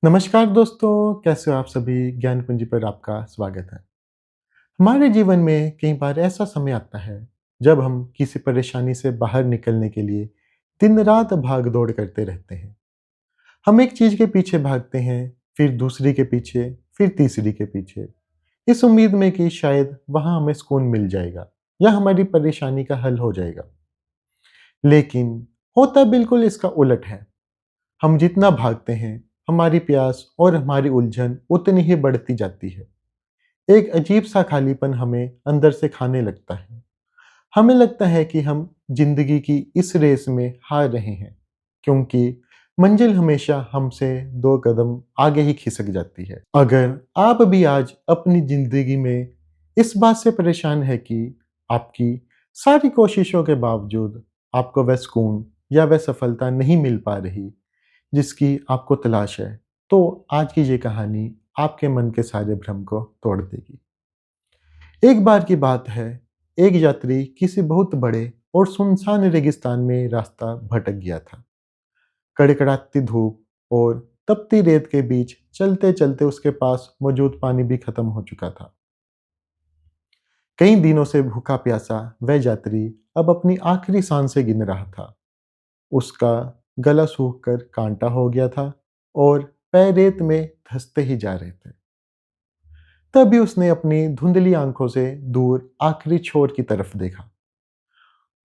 नमस्कार दोस्तों, कैसे हो आप सभी? ज्ञान पूंजी पर आपका स्वागत है। हमारे जीवन में कई बार ऐसा समय आता है जब हम किसी परेशानी से बाहर निकलने के लिए दिन-रात भाग-दौड़ करते रहते हैं। हम एक चीज़ के पीछे भागते हैं, फिर दूसरी के पीछे, फिर तीसरी के पीछे, इस उम्मीद में कि शायद वहाँ हमें सुकून मिल जाएगा या हमारी परेशानी का हल हो जाएगा। लेकिन होता बिल्कुल इसका उलट है। हम जितना भागते हैं, हमारी प्यास और हमारी उलझन उतनी ही बढ़ती जाती है। एक अजीब-सा खालीपन हमें अंदर से खाने लगता है। हमें लगता है कि हम ज़िंदगी की इस रेस में हार रहे हैं, क्योंकि मंजिल हमेशा हमसे 2 कदम आगे ही खिसक जाती है। अगर आप भी आज अपनी ज़िंदगी में इस बात से परेशान हैं कि आपकी सारी कोशिशों के बावजूद आपको वह सुकून या वह सफलता नहीं मिल पा रही, जिसकी आपको तलाश है, तो आज की ये कहानी आपके मन के सारे भ्रम को तोड़ देगी। एक बार की बात है, एक यात्री किसी बहुत बड़े और सुनसान रेगिस्तान में रास्ता भटक गया था। कड़कड़ाती धूप और तपती रेत के बीच चलते-चलते उसके पास मौजूद पानी भी खत्म हो चुका था। कई दिनों से भूखा प्यासा वह यात्री अब अपनी आखिरी सांसें गिन रहा था। उसका गला सूखकर कांटा हो गया था और पैर रेत में धंसते ही जा रहे थे। तभी उसने अपनी धुंधली आंखों से दूर आखिरी छोर की तरफ देखा।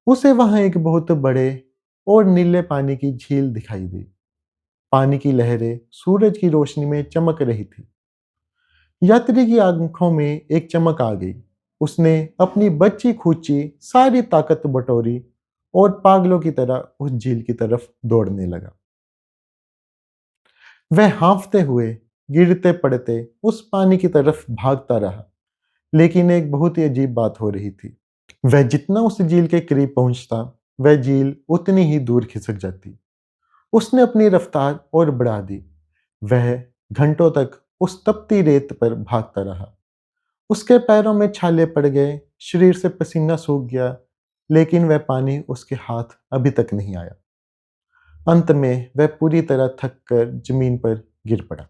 उसे वहां एक बहुत बड़े और नीले पानी की झील दिखाई दी। पानी की लहरें सूरज की रोशनी में चमक रही थी। यात्री की आंखों में एक चमक आ गई। उसने अपनी बच्ची खुची सारी ताकत बटोरी और पागलों की तरह उस झील की तरफ दौड़ने लगा। वह हाँफते हुए, गिरते पड़ते उस पानी की तरफ भागता रहा, लेकिन एक बहुत ही अजीब बात हो रही थी। वह जितना उस झील के करीब पहुंचता, वह झील उतनी ही दूर खिसक जाती। उसने अपनी रफ्तार और बढ़ा दी। वह घंटों तक उस तपती रेत पर भागता रहा। उसके पैरों में छाले पड़ गए, शरीर से पसीना सूख गया, लेकिन वह पानी उसके हाथ अभी तक नहीं आया। अंत में वह पूरी तरह थक कर जमीन पर गिर पड़ा।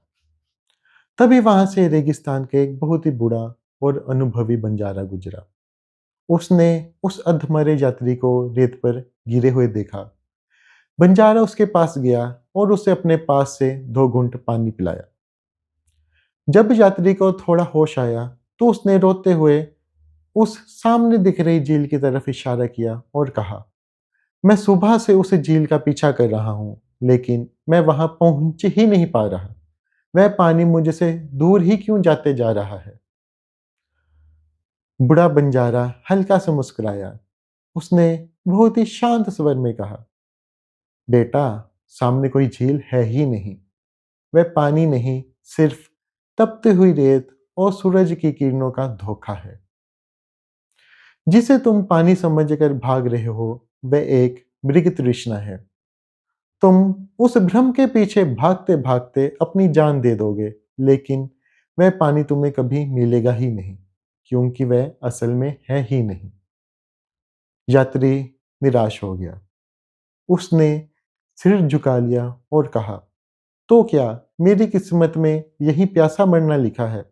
तभी वहां से रेगिस्तान के एक बहुत ही बूढ़ा और अनुभवी बंजारा गुजरा। उसने उस अधमरे यात्री को रेत पर गिरे हुए देखा। बंजारा उसके पास गया और उसे अपने पास से 2 घूंट पानी पिलाया। जब यात्री को थोड़ा होश आया, तो उसने रोते हुए उस सामने दिख रही झील की तरफ इशारा किया और कहा, मैं सुबह से उस झील का पीछा कर रहा हूँ, लेकिन मैं वहां पहुंच ही नहीं पा रहा। वह पानी मुझसे दूर ही क्यों जाते जा रहा है? बूढ़ा बंजारा हल्का सा मुस्कुराया। उसने बहुत ही शांत स्वर में कहा, बेटा, सामने कोई झील है ही नहीं। वह पानी नहीं, सिर्फ तपती हुई रेत और सूरज की किरणों का धोखा है। जिसे तुम पानी समझकर भाग रहे हो, वह एक मृग तृष्णा है। तुम उस भ्रम के पीछे भागते-भागते अपनी जान दे दोगे, लेकिन वह पानी तुम्हें कभी मिलेगा ही नहीं, क्योंकि वह असल में है ही नहीं। यात्री निराश हो गया। उसने सिर झुका लिया और कहा, तो क्या मेरी किस्मत में यही प्यासा मरना लिखा है?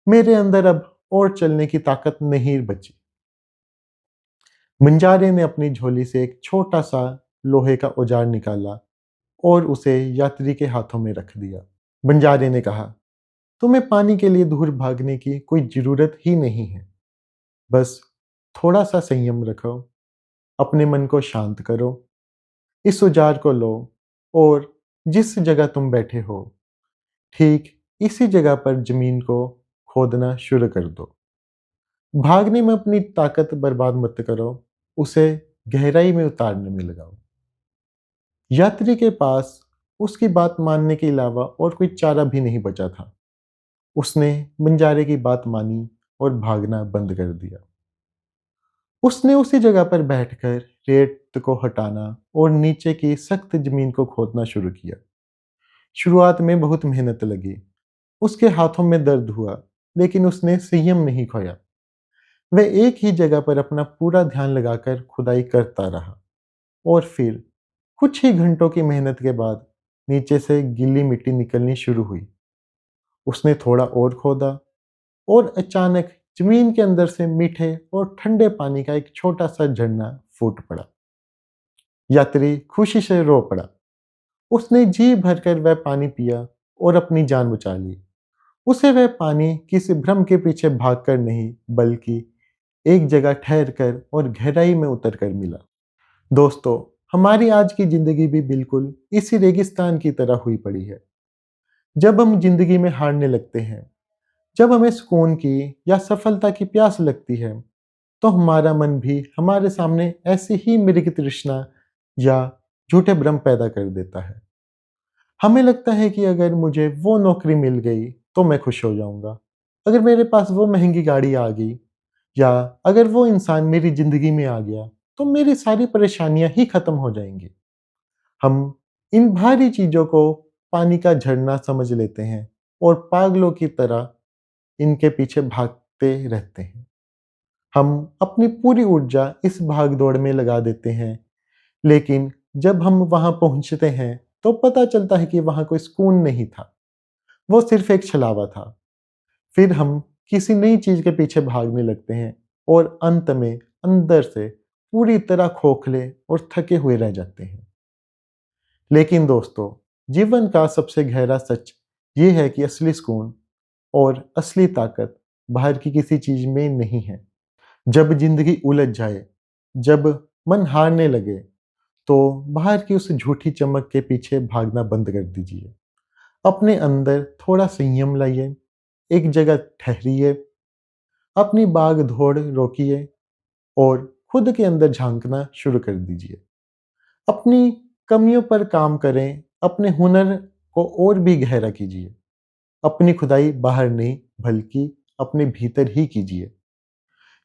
मेरे अंदर अब और चलने की ताकत नहीं बची। बंजारे ने अपनी झोली से एक छोटा सा लोहे का औजार निकाला और उसे यात्री के हाथों में रख दिया। बंजारे ने कहा, तुम्हें पानी के लिए दूर भागने की कोई जरूरत ही नहीं है। बस थोड़ा सा संयम रखो, अपने मन को शांत करो, इस औजार को लो और जिस जगह तुम बैठे हो, ठीक इसी जगह पर जमीन को खोदना शुरू कर दो। भागने में अपनी ताकत बर्बाद मत करो, उसे गहराई में उतारने में लगाओ। यात्री के पास उसकी बात मानने के अलावा और कोई चारा भी नहीं बचा था। उसने बंजारे की बात मानी और भागना बंद कर दिया। उसने उसी जगह पर बैठकर रेत को हटाना और नीचे की सख्त जमीन को खोदना शुरू किया। शुरुआत में बहुत मेहनत लगी। उसके हाथों में दर्द हुआ, लेकिन उसने संयम नहीं खोया। वह एक ही जगह पर अपना पूरा ध्यान लगाकर खुदाई करता रहा और फिर कुछ ही घंटों की मेहनत के बाद नीचे से गीली मिट्टी निकलनी शुरू हुई। उसने थोड़ा और खोदा और अचानक जमीन के अंदर से मीठे और ठंडे पानी का एक छोटा सा झरना फूट पड़ा। यात्री खुशी से रो पड़ा। उसने जी भरकर वह पानी पिया और अपनी जान बचा ली। उसे वह पानी किसी भ्रम के पीछे भागकर नहीं, बल्कि एक जगह ठहर कर और गहराई में उतर कर मिला। दोस्तों, हमारी आज की जिंदगी भी बिल्कुल इसी रेगिस्तान की तरह हुई पड़ी है। जब हम जिंदगी में हारने लगते हैं, जब हमें सुकून की या सफलता की प्यास लगती है, तो हमारा मन भी हमारे सामने ऐसी ही मृग तृष्णा या झूठे भ्रम पैदा कर देता है। हमें लगता है कि अगर मुझे वो नौकरी मिल गई तो मैं खुश हो जाऊंगा। अगर मेरे पास वो महंगी गाड़ी आ गई या अगर वो इंसान मेरी जिंदगी में आ गया तो मेरी सारी परेशानियां ही खत्म हो जाएंगी। हम इन भारी चीजों को पानी का झरना समझ लेते हैं और पागलों की तरह इनके पीछे भागते रहते हैं। हम अपनी पूरी ऊर्जा इस भाग-दौड़ में लगा देते हैं, लेकिन जब हम वहाँ पहुँचते हैं, तो पता चलता है कि वहाँ कोई सुकून नहीं था, वो सिर्फ़ एक छलावा था। फिर हम किसी नई चीज़ के पीछे भागने लगते हैं और अंत में अंदर से पूरी तरह खोखले और थके हुए रह जाते हैं। लेकिन दोस्तों, जीवन का सबसे गहरा सच ये है कि असली सुकून और असली ताकत बाहर की किसी चीज़ में नहीं है। जब ज़िंदगी उलझ जाए, जब मन हारने लगे, तो बाहर की उस झूठी चमक के पीछे भागना बंद कर दीजिए। अपने अंदर थोड़ा संयम लाइए, एक जगह ठहरिए, अपनी भाग-दौड़ रोकिए और खुद के अंदर झाँकना शुरू कर दीजिए। अपनी कमियों पर काम करें, अपने हुनर को और भी गहरा कीजिए। अपनी खुदाई बाहर नहीं, बल्कि अपने भीतर ही कीजिए।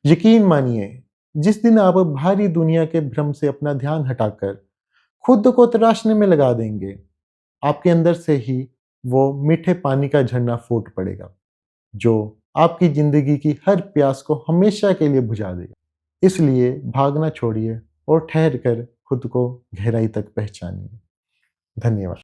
यकीन मानिए, जिस दिन आप बाहरी दुनिया के भ्रम से अपना ध्यान हटाकर खुद को तराशने में लगा देंगे, आपके अंदर से ही वो मीठे पानी का झरना फूट पड़ेगा, जो आपकी ज़िंदगी की हर प्यास को हमेशा के लिए बुझा देगा। इसलिए भागना छोड़िए और ठहर कर खुद को गहराई तक पहचानिए। धन्यवाद।